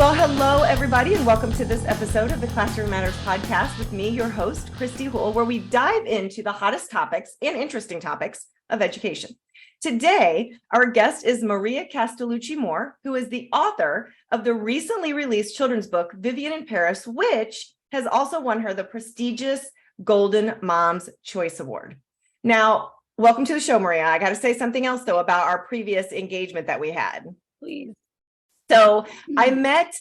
Well, hello, everybody, and welcome to this episode of the Classroom Matters podcast with me, your host, Kristy Houle, where we dive into the hottest topics and interesting topics of education. Today, our guest is Maria Castellucci Moore, who is the author of the recently released children's book, Vivienne in Paris, which has also won her the prestigious Golden Mom's Choice Award. Now, welcome to the show, Maria. I got to say something else, though, about our previous engagement that we had. Please. So I met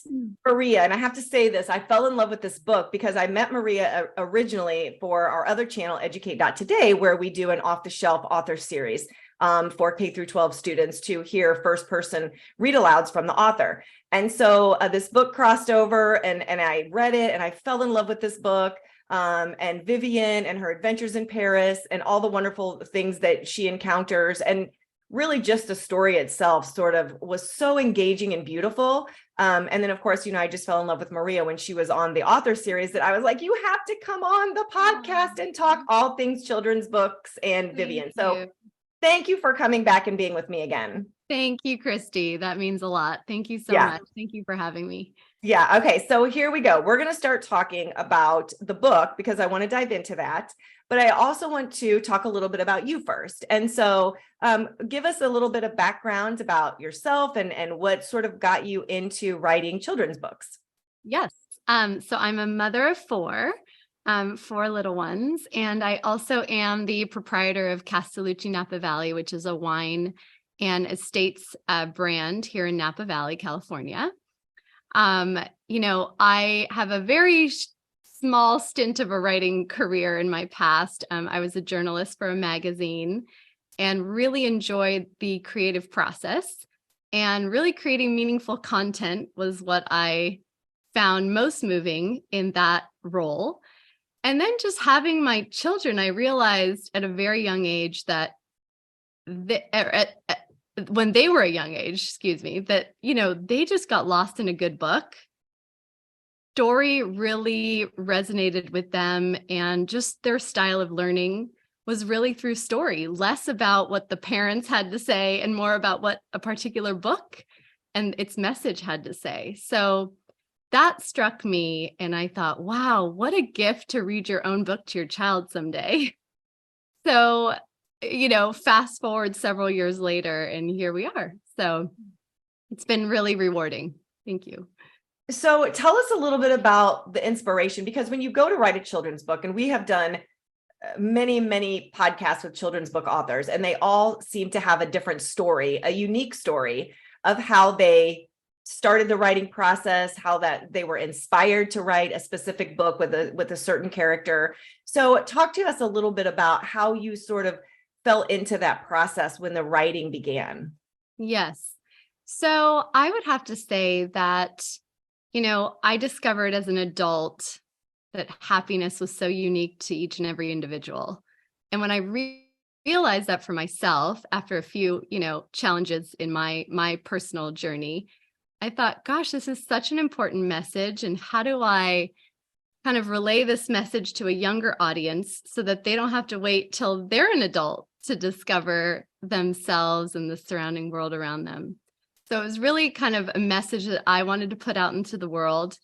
Maria, and I have to say this, I fell in love with this book because I met Maria originally for our other channel, Educate.Today, where we do an off-the-shelf author series for K through 12 students to hear first-person read-alouds from the author. And so this book crossed over, and I read it, and I fell in love with this book. And Vivienne and her adventures in Paris and all the wonderful things that she encounters, and really just the story itself sort of was so engaging and beautiful. And then, of course, I just fell in love with Maria when she was on the author series that I was like, you have to come on the podcast and talk all things children's books and Vivienne. So thank you for coming back and being with me again. Thank you, Kristy. That means a lot. Thank you so much. Thank you for having me. Yeah. Okay. So here we go. We're going to start talking about the book because I want to dive into that. But I also want to talk a little bit about you first. And so give us a little bit of background about yourself and what sort of got you into writing children's books. Yes. So I'm a mother of four little ones. And I also am the proprietor of Castellucci Napa Valley, which is a wine and estates brand here in Napa Valley, California. I have a very small stint of a writing career in my past. I was a journalist for a magazine and really enjoyed the creative process, and really creating meaningful content was what I found most moving in that role. And then just having my children, I realized at a very young age that when they were a young age, that, they just got lost in a good book. Story really resonated with them, and just their style of learning was really through story, less about what the parents had to say and more about what a particular book and its message had to say. So that struck me, and I thought, wow, what a gift to read your own book to your child someday. So fast forward several years later, and here we are. So it's been really rewarding. Thank you. So tell us a little bit about the inspiration, because when you go to write a children's book, and we have done many, many podcasts with children's book authors, and they all seem to have a different story, a unique story of how they started the writing process, how that they were inspired to write a specific book with a certain character. So talk to us a little bit about how you sort of fell into that process when the writing began. Yes. So I would have to say that, I discovered as an adult that happiness was so unique to each and every individual. And when I realized that for myself after a few, challenges in my personal journey, I thought, gosh, this is such an important message. And how do I kind of relay this message to a younger audience so that they don't have to wait till they're an adult to discover themselves and the surrounding world around them? So it was really kind of a message that I wanted to put out into the world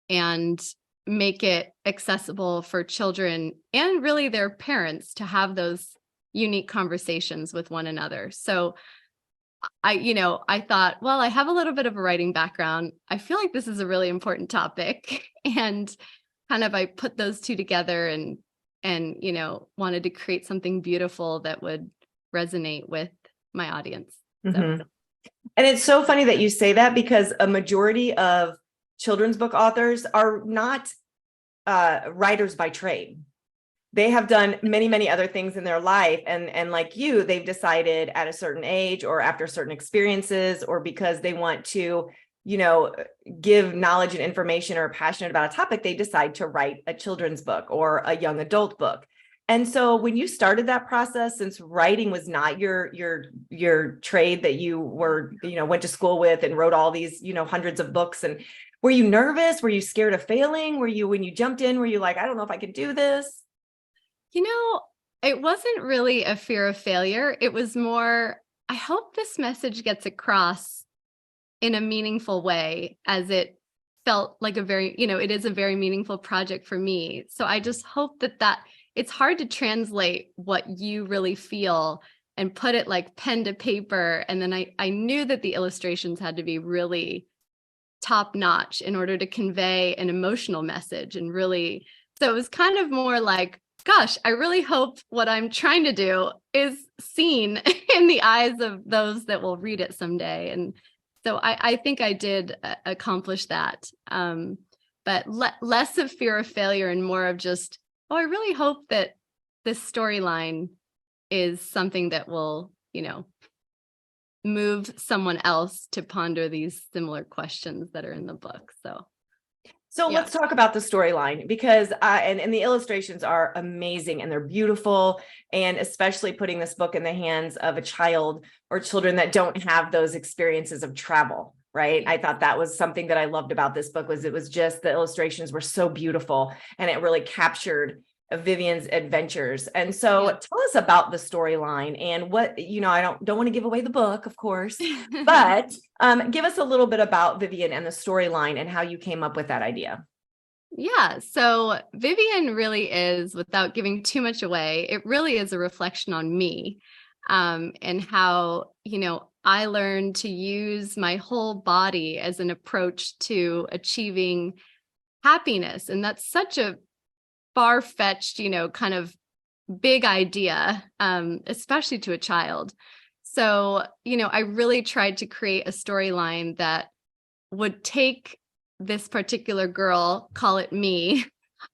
and make it accessible for children and really their parents to have those unique conversations with one another. So I thought, well, I have a little bit of a writing background. I feel like this is a really important topic, and kind of I put those two together and wanted to create something beautiful that would resonate with my audience. Mm-hmm. And it's so funny that you say that, because a majority of children's book authors are not writers by trade. They have done many, many other things in their life. And like you, they've decided at a certain age or after certain experiences, or because they want to, give knowledge and information or are passionate about a topic, they decide to write a children's book or a young adult book. And so when you started that process, since writing was not your trade that you were, went to school with and wrote all these, hundreds of books, and were you nervous? Were you scared of failing? When you jumped in, were you like, I don't know if I could do this? It wasn't really a fear of failure. It was more, I hope this message gets across in a meaningful way as it felt like a very, it is a very meaningful project for me. So I just hope that it's hard to translate what you really feel and put it like pen to paper. And then I knew that the illustrations had to be really top notch in order to convey an emotional message. And really, so it was kind of more like, gosh, I really hope what I'm trying to do is seen in the eyes of those that will read it someday. And so I think I did accomplish that. But less of fear of failure and more of just, I really hope that this storyline is something that will, move someone else to ponder these similar questions that are in the book. So Yeah. let's talk about the storyline, because and the illustrations are amazing and they're beautiful, and especially putting this book in the hands of a child or children that don't have those experiences of travel, right? I thought that was something that I loved about this book, was it was just the illustrations were so beautiful and it really captured Vivienne's adventures. And so tell us about the storyline and what, I don't want to give away the book, of course, but give us a little bit about Vivienne and the storyline and how you came up with that idea. Yeah. So Vivienne really is, without giving too much away, it really is a reflection on me, and how, I learned to use my whole body as an approach to achieving happiness. And that's such a far-fetched, kind of big idea, especially to a child. So, I really tried to create a storyline that would take this particular girl, call it me,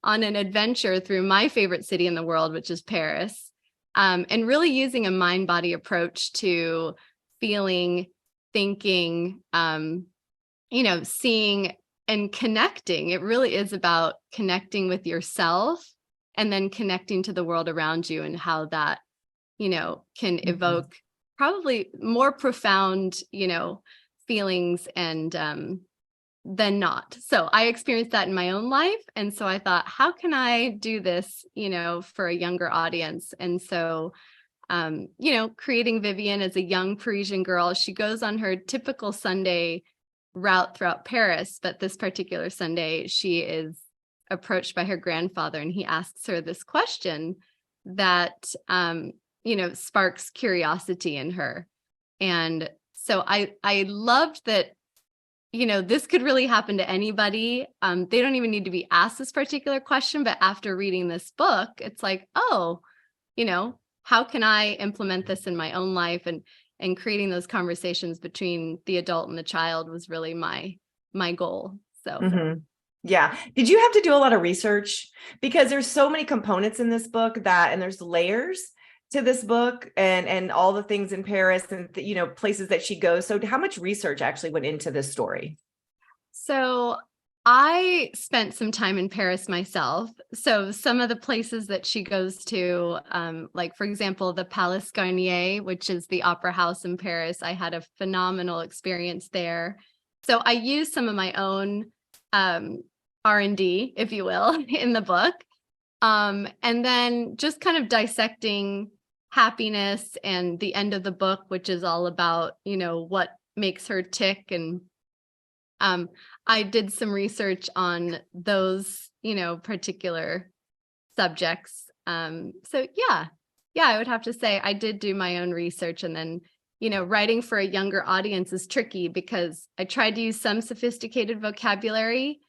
on an adventure through my favorite city in the world, which is Paris, and really using a mind-body approach to feeling, thinking, seeing and connecting. It really is about connecting with yourself and then connecting to the world around you, and how that, can evoke probably more profound, feelings and than not. So I experienced that in my own life. And so I thought, how can I do this, for a younger audience? And so, creating Vivienne as a young Parisian girl, she goes on her typical Sunday route throughout Paris, but this particular Sunday, she is approached by her grandfather, and he asks her this question that, sparks curiosity in her. And so I loved that, this could really happen to anybody. They don't even need to be asked this particular question, but after reading this book, it's like, oh, how can I implement this in my own life? And creating those conversations between the adult and the child was really my goal. So, Yeah. Did you have to do a lot of research? Because there's so many components in this book and there's layers to this book and all the things in Paris and, places that she goes. So how much research actually went into this story? So I spent some time in Paris myself. So some of the places that she goes to, like, for example, the Palace Garnier, which is the opera house in Paris, I had a phenomenal experience there. So I used some of my own R&D, if you will, in the book. And then just kind of dissecting happiness and the end of the book, which is all about, what makes her tick. And I did some research on those, particular subjects. So yeah, I would have to say I did do my own research. And then, writing for a younger audience is tricky because I tried to use some sophisticated vocabulary,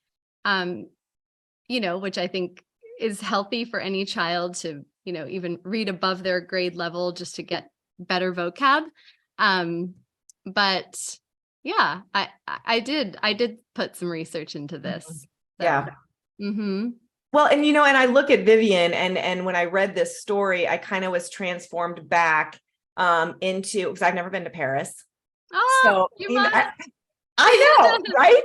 which I think is healthy for any child to, even read above their grade level just to get better vocab. But yeah, I did put some research into this. So. Yeah. Mm-hmm. Well, and and I look at Vivienne and when I read this story, I kind of was transformed back into, because I've never been to Paris. Oh, so you must. I know, right?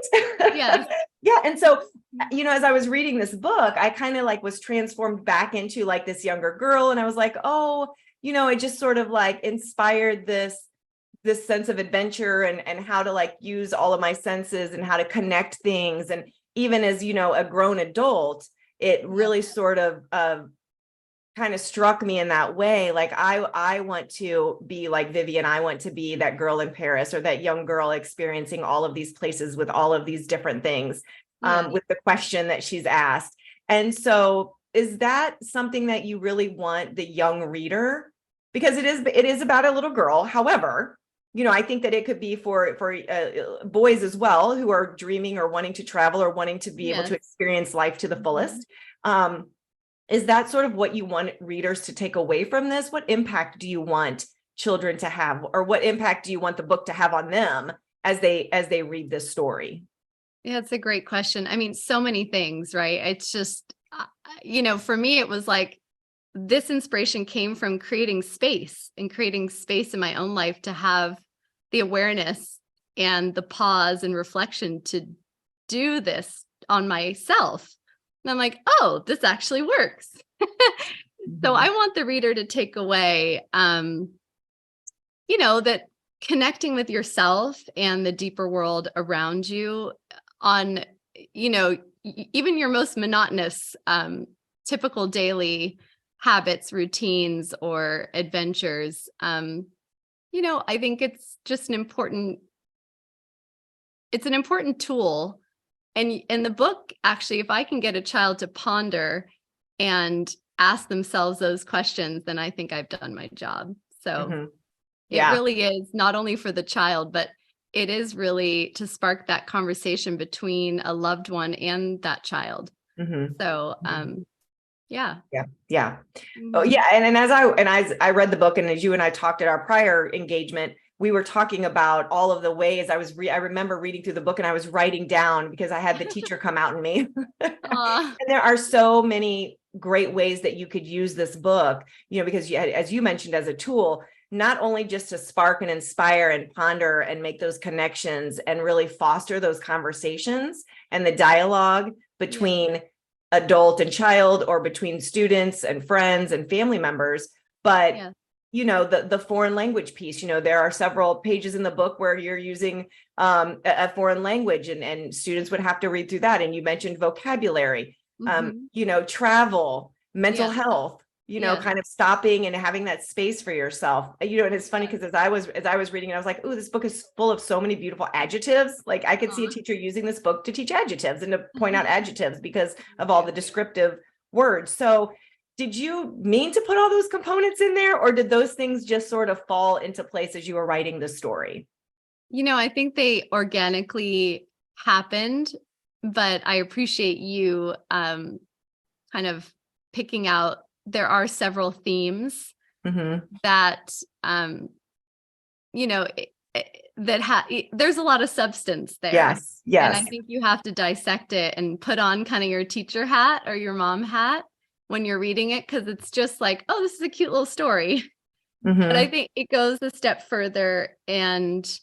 Yes. Yeah. And so, as I was reading this book, I kind of like was transformed back into like this younger girl. And I was like, oh, it just sort of like inspired this sense of adventure and how to like use all of my senses and how to connect things. And even as, a grown adult, it really sort of kind of struck me in that way. Like I want to be like Vivienne. I want to be that girl in Paris, or that young girl experiencing all of these places with all of these different things. with the question that she's asked. And so is that something that you really want the young reader? Because it is about a little girl. However, I think that it could be for boys as well, who are dreaming or wanting to travel or wanting to be able to experience life to the fullest. Is that sort of what you want readers to take away from this? What impact do you want children to have, or what impact do you want the book to have on them as they read this story? Yeah, it's a great question. I mean, so many things, right? It's just, for me, it was like this inspiration came from creating space in my own life to have the awareness and the pause and reflection to do this on myself. And I'm like, oh, this actually works. So I want the reader to take away, that connecting with yourself and the deeper world around you on, even your most monotonous, typical daily habits, routines, or adventures. I think it's just an important tool. And the book, actually, if I can get a child to ponder and ask themselves those questions, then I think I've done my job. So it really is not only for the child, but it is really to spark that conversation between a loved one and that child. So, yeah. Oh, yeah. And as I read the book, and as you and I talked at our prior engagement, we were talking about all of the ways I remember reading through the book, and I was writing down because I had the teacher come out in me. And there are so many great ways that you could use this book, because as you mentioned, as a tool, not only just to spark and inspire and ponder and make those connections and really foster those conversations and the dialogue between adult and child, or between students and friends and family members, but the foreign language piece, there are several pages in the book where you're using a foreign language, and students would have to read through that. And you mentioned vocabulary, travel, mental health, kind of stopping and having that space for yourself. And it's funny because as I was reading it, I was like, oh, this book is full of so many beautiful adjectives. Like I could see a teacher using this book to teach adjectives and to point out adjectives because of all the descriptive words. So did you mean to put all those components in there, or did those things just sort of fall into place as you were writing the story? I think they organically happened, but I appreciate you kind of picking out. There are several themes that, there's a lot of substance there. Yes. And I think you have to dissect it and put on kind of your teacher hat or your mom hat when you're reading it, because it's just like, oh, this is a cute little story. But I think it goes a step further, and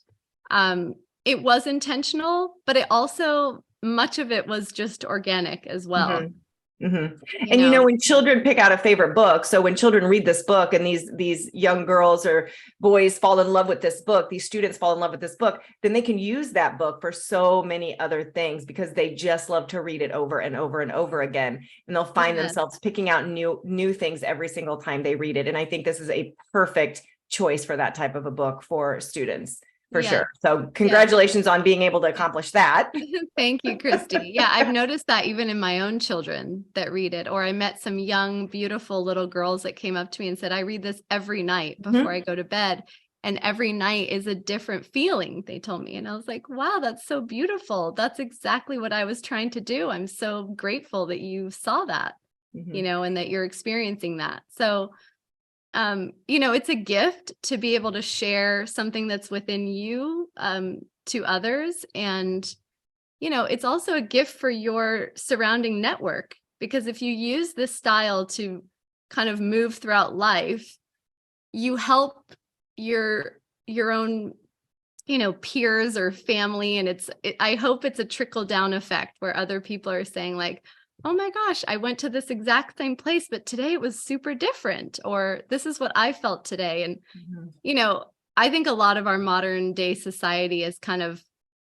it was intentional, but it also, much of it was just organic as well. And when children pick out a favorite book, so when children read this book and these young girls or boys fall in love with this book, these students fall in love with this book, then they can use that book for so many other things because they just love to read it over and over and over again, and they'll find themselves picking out new things every single time they read it. And I think this is a perfect choice for that type of a book for students. For sure. So congratulations on being able to accomplish that. Thank you, Kristy. Yeah, I've noticed that even in my own children that read it. Or I met some young, beautiful little girls that came up to me and said, I read this every night before I go to bed. And every night is a different feeling, they told me. And I was like, wow, that's so beautiful. That's exactly what I was trying to do. I'm so grateful that you saw that, and that you're experiencing that. So it's a gift to be able to share something that's within you to others. And, it's also a gift for your surrounding network, because if you use this style to kind of move throughout life, you help your own, peers or family. And I hope it's a trickle down effect where other people are saying like, oh my gosh, I went to this exact same place, but today it was super different, or this is what I felt today. And, I think a lot of our modern day society has kind of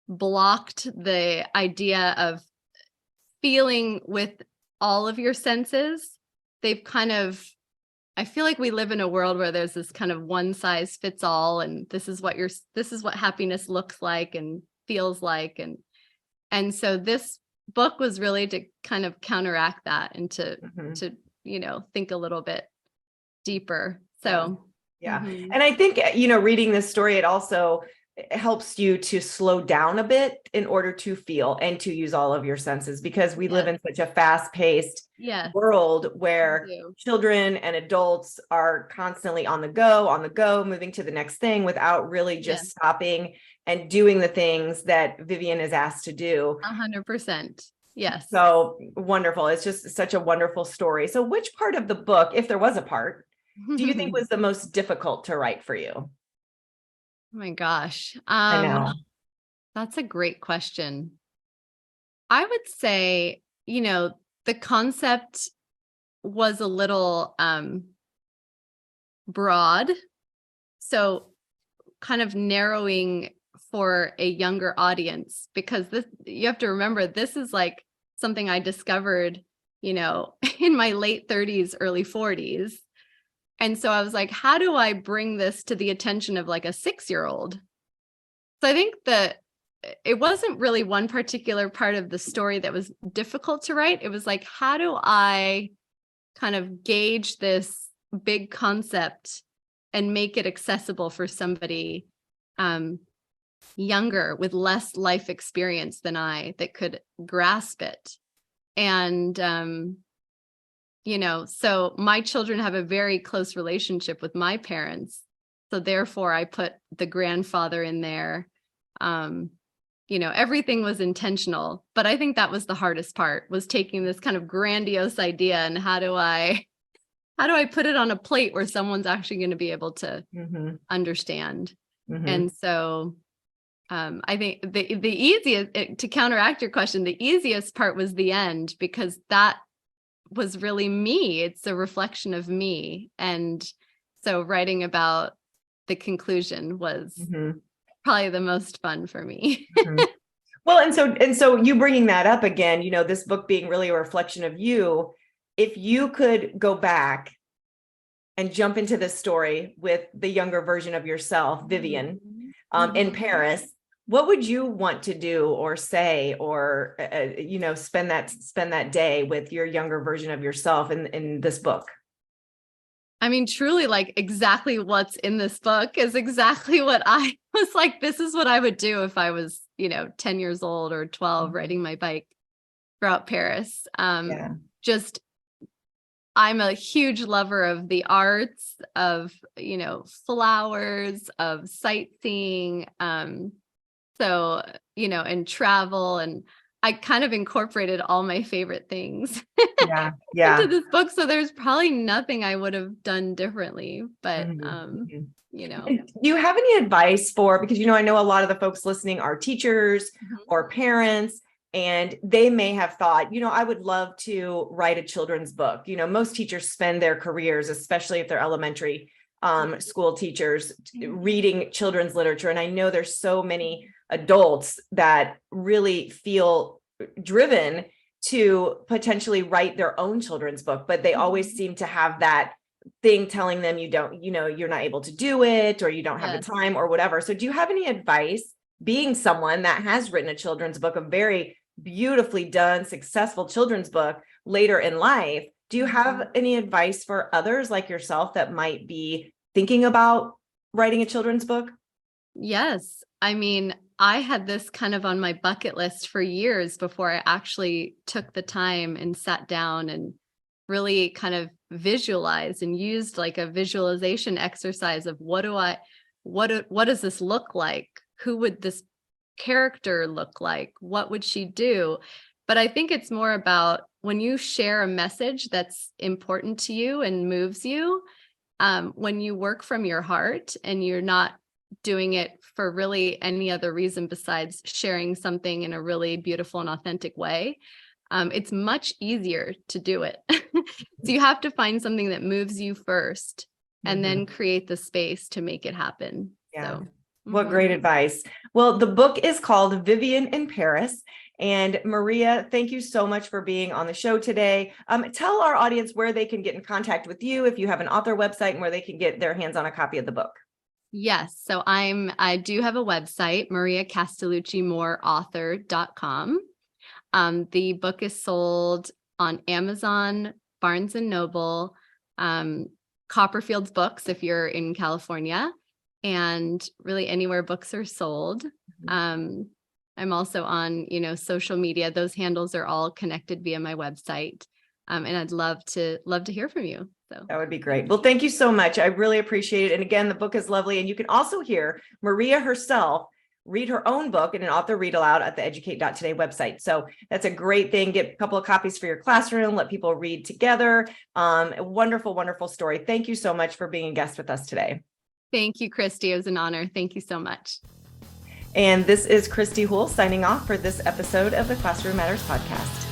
blocked the idea of feeling with all of your senses. They've kind of, I feel like we live in a world where there's this kind of one size fits all, and this is what happiness looks like and feels like. And so this book was really to kind of counteract that and Mhm. to, think a little bit deeper. Yeah. So, Yeah. mhm. And I think, reading this story, it also helps you to slow down a bit in order to feel and to use all of your senses, because we live Yes. in such a fast-paced Yes, world we where do. children and adults are constantly on the go, moving to the next thing without really Yeah, just stopping and doing the things that Vivienne is asked to do. 100%. Yes. So wonderful. It's just such a wonderful story. So which part of the book, if there was a part, do you think Oh was the most difficult to write for you? my gosh. I know. That's a great question. I would say, the concept was a little broad. So kind of narrowing for a younger audience, because you have to remember, this is like something I discovered, in my late 30s, early 40s. And so I was like, how do I bring this to the attention of like a 6-year-old? So I think that it wasn't really one particular part of the story that was difficult to write. It was like, how do I kind of gauge this big concept and make it accessible for somebody younger with less life experience than I that could grasp it. And, so my children have a very close relationship with my parents. So therefore I put the grandfather in there. Everything was intentional, but I think that was the hardest part, was taking this kind of grandiose idea and how do I put it on a plate where someone's actually going to be able to understand? And so I think the easiest, to counteract your question, the easiest part was the end, because that was really me. It's a reflection of me. And so writing about the conclusion was probably the most fun for me. Well, and so you bringing that up again, this book being really a reflection of you, if you could go back and jump into this story with the younger version of yourself, Vivienne, in Paris, what would you want to do or say, or spend that day with your younger version of yourself in this book? I mean, truly, like, exactly what's in this book is exactly what I was like, this is what I would do if I was, 10 years old or 12 riding my bike throughout Paris. Just, I'm a huge lover of the arts, of, flowers, of sightseeing. So, and travel, and I kind of incorporated all my favorite things Yeah. into this book. So there's probably nothing I would have done differently, but, And do you have any advice for, because, I know a lot of the folks listening are teachers or parents, and they may have thought, I would love to write a children's book. Most teachers spend their careers, especially if they're elementary school teachers, reading children's literature. And I know there's so many adults that really feel driven to potentially write their own children's book, but they always seem to have that thing telling them you're not able to do it, or you don't have the time or whatever. So do you have any advice, being someone that has written a children's book, a very beautifully done, successful children's book later in life? Do you have any advice for others like yourself that might be thinking about writing a children's book? Yes. I mean, I had this kind of on my bucket list for years before I actually took the time and sat down and really kind of visualized and used like a visualization exercise of what does this look like? Who would this character look like? What would she do? But I think it's more about when you share a message that's important to you and moves you, when you work from your heart and you're not doing it for really any other reason besides sharing something in a really beautiful and authentic way, it's much easier to do it. So you have to find something that moves you first and then create the space to make it happen. Yeah. So, what great advice. Well, the book is called Vivienne in Paris. And Maria, thank you so much for being on the show today. Tell our audience where they can get in contact with you, if you have an author website, and where they can get their hands on a copy of the book. Yes. So I do have a website, Maria Castellucci Moore author.com. The book is sold on Amazon, Barnes and Noble, Copperfield's Books if you're in California, and really anywhere books are sold. I'm also on, social media. Those handles are all connected via my website. And I'd love to hear from you. So that would be great. Well, thank you so much. I really appreciate it. And again, the book is lovely. And you can also hear Maria herself read her own book in an author read aloud at the educate.today website. So that's a great thing. Get a couple of copies for your classroom, let people read together. A wonderful, wonderful story. Thank you so much for being a guest with us today. Thank you, Kristy. It was an honor. Thank you so much. And this is Kristy Houle signing off for this episode of the Classroom Matters podcast.